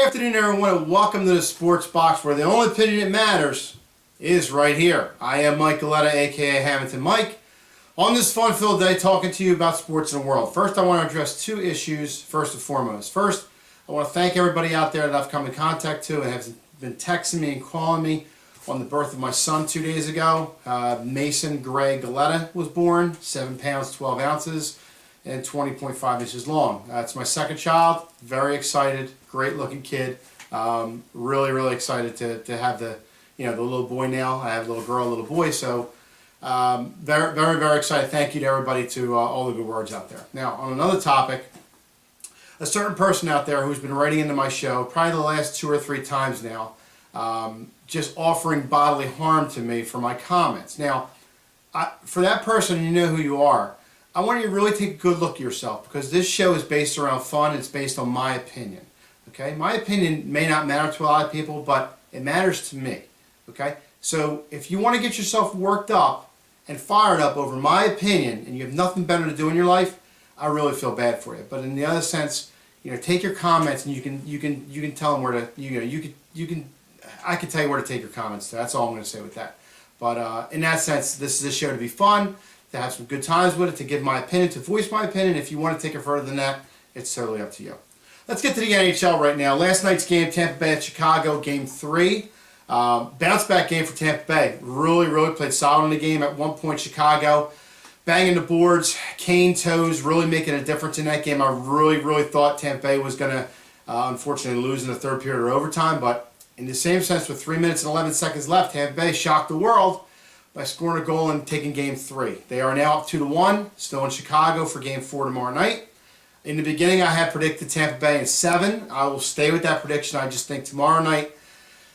afternoon, everyone, and welcome to the Sports Box, where the only opinion that matters is right here. I am Mike Galetta, aka Hammonton Mike, on this fun-filled day talking to you about sports in the world. First, I want to address two issues first and foremost. First, I want to thank everybody out there that I've come in contact to and have been texting me and calling me on the birth of my son 2 days ago. Mason Gray Galetta was born, 7 pounds, 12 ounces, and 20.5 inches long. It's my second child. Very excited. Great looking kid. Really excited to have the little boy now. I have a little girl, a little boy. So very excited. Thank you to everybody, to all the good words out there. Now, on another topic, a certain person out there who's been writing into my show probably the last 2 or 3 times now, just offering bodily harm to me for my comments. Now, for that person, you know who you are. I want you to really take a good look at yourself, because this show is based around fun. It's based on my opinion. Okay, my opinion may not matter to a lot of people, but it matters to me. Okay, so if you want to get yourself worked up and fired up over my opinion, and you have nothing better to do in your life, I really feel bad for you. But in the other sense, take your comments and you can tell them where to I can tell you where to take your comments to. That's all I'm going to say with that. But in that sense, this is a show to be fun, to have some good times with it, to give my opinion, to voice my opinion. If you want to take it further than that, it's totally up to you. Let's get to the NHL right now. Last night's game, Tampa Bay at Chicago, Game 3. Bounce back game for Tampa Bay. Really played solid in the game. At one point, Chicago banging the boards, Kane toes, really making a difference in that game. I really thought Tampa Bay was going to, unfortunately, lose in the third period or overtime. But in the same sense, with 3 minutes and 11 seconds left, Tampa Bay shocked the world by scoring a goal and taking Game 3. They are now up 2-1, still in Chicago for Game 4 tomorrow night. In the beginning, I had predicted Tampa Bay in 7. I will stay with that prediction. I just think tomorrow night,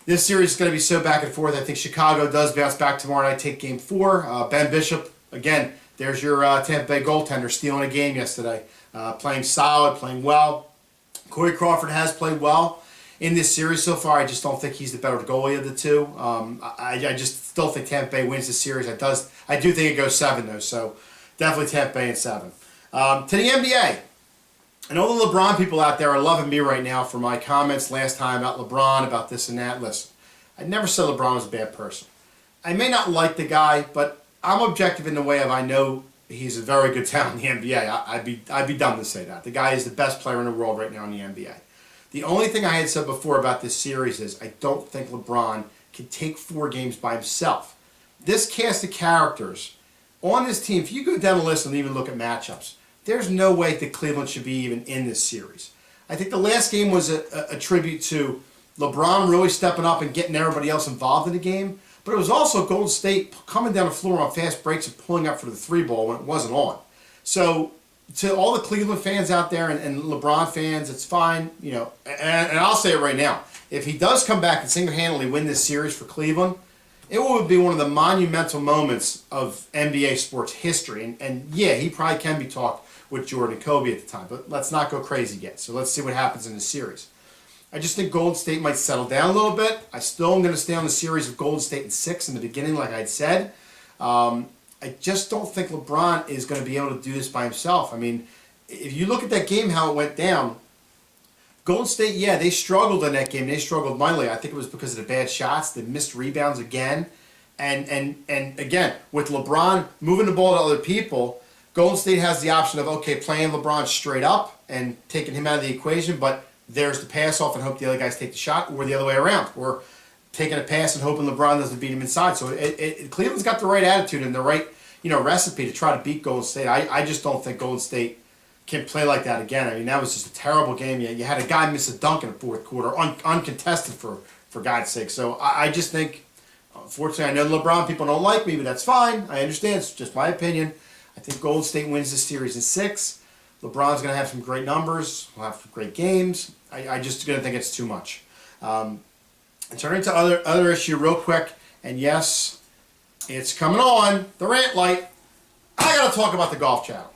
this series is going to be so back and forth. I think Chicago does bounce back tomorrow night, take Game 4. Ben Bishop, again, there's your Tampa Bay goaltender, stealing a game yesterday. Playing solid, playing well. Corey Crawford has played well in this series so far. I just don't think he's the better goalie of the two. I just still think Tampa Bay wins the series. I do think it goes 7, though, so definitely Tampa Bay in 7. To the NBA. I know the LeBron people out there are loving me right now for my comments last time about LeBron, about this and that. Listen, I never said LeBron was a bad person. I may not like the guy, but I'm objective in the way of I know he's a very good talent in the NBA. I'd be dumb to say that. The guy is the best player in the world right now in the NBA. The only thing I had said before about this series is I don't think LeBron can take 4 games by himself. This cast of characters on this team, if you go down the list and even look at matchups, there's no way that Cleveland should be even in this series. I think the last game was a tribute to LeBron really stepping up and getting everybody else involved in the game, but it was also Golden State coming down the floor on fast breaks and pulling up for the 3-ball when it wasn't on. So to all the Cleveland fans out there and LeBron fans, it's fine, and I'll say it right now. If he does come back and single-handedly win this series for Cleveland, it will be one of the monumental moments of NBA sports history. And yeah, he probably can be talked with Jordan and Kobe at the time, but let's not go crazy yet. So let's see what happens in the series. I just think Golden State might settle down a little bit. I still am going to stay on the series of Golden State in 6 in the beginning, like I said. I just don't think LeBron is going to be able to do this by himself. I mean, if you look at that game, how it went down, Golden State, yeah, they struggled in that game. They struggled mightily. I think it was because of the bad shots. They missed rebounds again. And again, with LeBron moving the ball to other people, Golden State has the option of, okay, playing LeBron straight up and taking him out of the equation, but there's the pass off and hope the other guys take the shot, or the other way around, or taking a pass and hoping LeBron doesn't beat him inside. So Cleveland's got the right attitude and the right recipe to try to beat Golden State. I just don't think Golden State can play like that again. I mean, that was just a terrible game. You had a guy miss a dunk in the fourth quarter, uncontested for God's sake. So I just think, unfortunately, I know the LeBron people don't like me, but that's fine. I understand. It's just my opinion. I think Golden State wins this series in 6. LeBron's going to have some great numbers. We'll have some great games. I just going to think it's too much. And turning to other issue real quick, and yes, it's coming on, the rant light. I got to talk about the Golf Channel.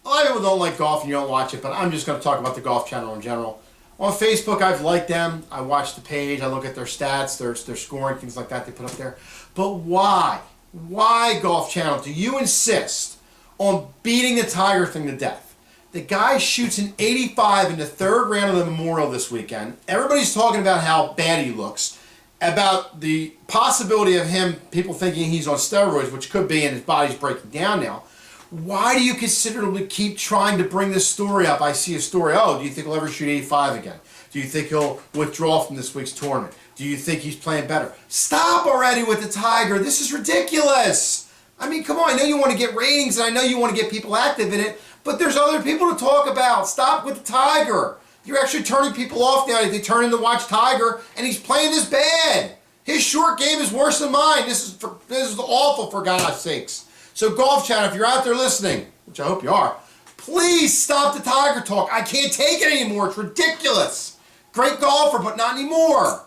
A lot of people don't like golf and you don't watch it, but I'm just going to talk about the Golf Channel in general. On Facebook, I've liked them. I watch the page. I look at their stats, their scoring, things like that they put up there. But why? Why, Golf Channel, do you insist on beating the Tiger thing to death? The guy shoots an 85 in the third round of the Memorial this weekend. Everybody's talking about how bad he looks, about the possibility of him, people thinking he's on steroids, which could be, and his body's breaking down now. Why do you consider to keep trying to bring this story up? I see a story, oh, do you think he'll ever shoot 85 again? Do you think he'll withdraw from this week's tournament? Do you think he's playing better? Stop already with the Tiger. This is ridiculous. I mean, come on, I know you want to get ratings, and I know you want to get people active in it, but there's other people to talk about. Stop with the Tiger. You're actually turning people off now. They turn in to watch Tiger, and he's playing this bad. His short game is worse than mine. This is awful, for God's sakes. So Golf Chat, if you're out there listening, which I hope you are, please stop the Tiger talk. I can't take it anymore. It's ridiculous. Great golfer, but not anymore.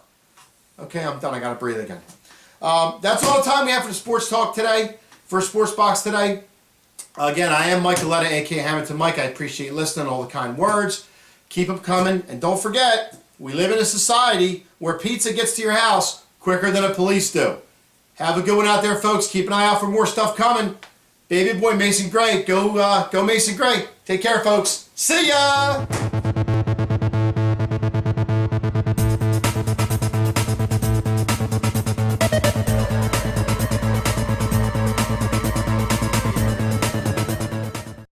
Okay, I'm done. I got to breathe again. That's all the time we have for the Sports Talk today, for Sports Box today. Again, I am Mike Aletta, a.k.a. Hammonton Mike. I appreciate you listening, all the kind words. Keep them coming. And don't forget, we live in a society where pizza gets to your house quicker than the police do. Have a good one out there, folks. Keep an eye out for more stuff coming. Baby boy Mason Gray. Go Mason Gray. Take care, folks. See ya!